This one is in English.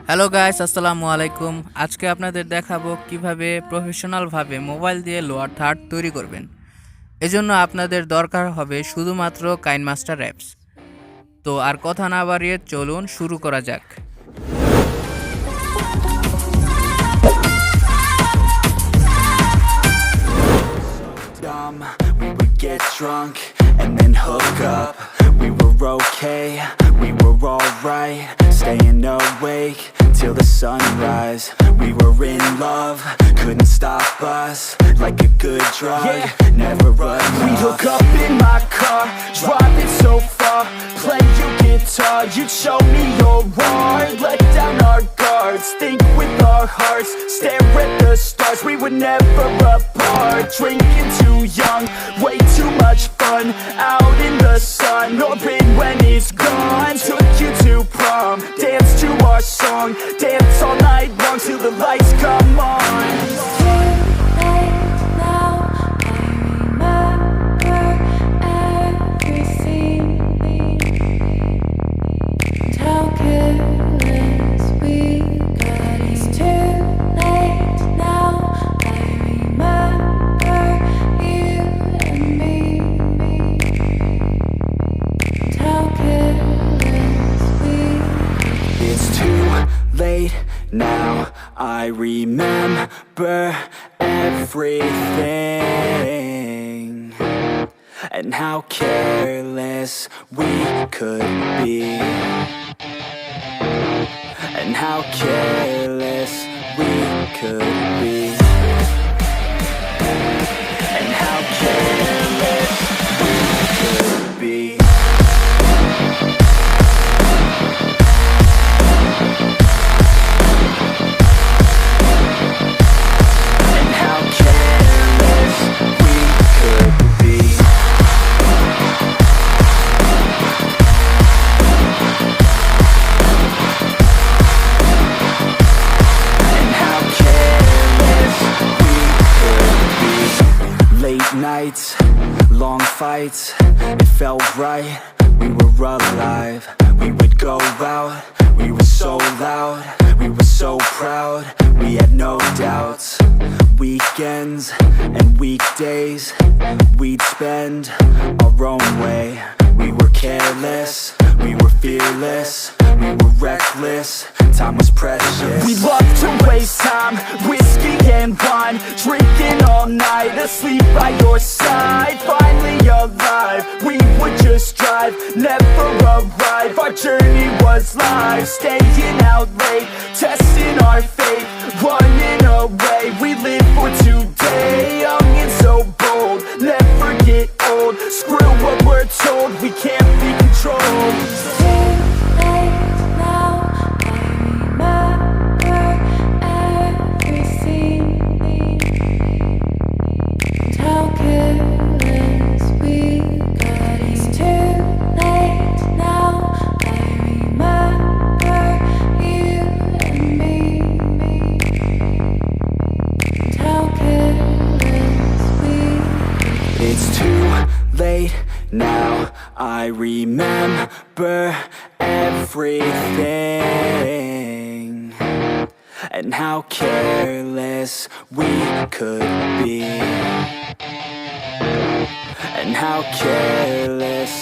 Hello guys, আসসালামু আলাইকুম। আজকে আপনাদের দেখাবো কিভাবে প্রফেশনালভাবে মোবাইল দিয়ে লোয়ার থার্ড তৈরি করবেন। এজন্য আপনাদের দরকার হবে শুধুমাত্র কাইনমাস্টার অ্যাপস। তো আর কথা না বাড়িয়ে চলুন শুরু করা যাক। We would get drunk and then hook up. We were okay, we were alright, staying awake till the sunrise. We were in love, couldn't stop us, like a good drug, never run off. We'd hook up in my car, driving so far, play your guitar, you'd show me your art, let down our guards, think with our hearts, stare at the stars, we were never apart, drinking too young, way too much fun, out in the sun, hoping when it's gone, took you to prom, dance to our song, dance all night long till the lights come on. Late now, I remember everything and how careless we could be, and how careless we could be, and how careless we could be. Nights, long fights, it felt right, we were alive. We would go out, we were so loud, we were so proud, we had no doubts. Weekends and weekdays, we'd spend our own way. We were careless, we were fearless, we were reckless, time was precious. We loved to waste time, whiskey and wine, drinking all night, asleep by your side. Finally alive, we would just drive, never arrive. Our journey was live, staying out late, testing our fate, running away. We live for today, young and so bold, never get old. Screw what we're told, we can't be controlled. Late now, I remember everything and how careless we could be, and how careless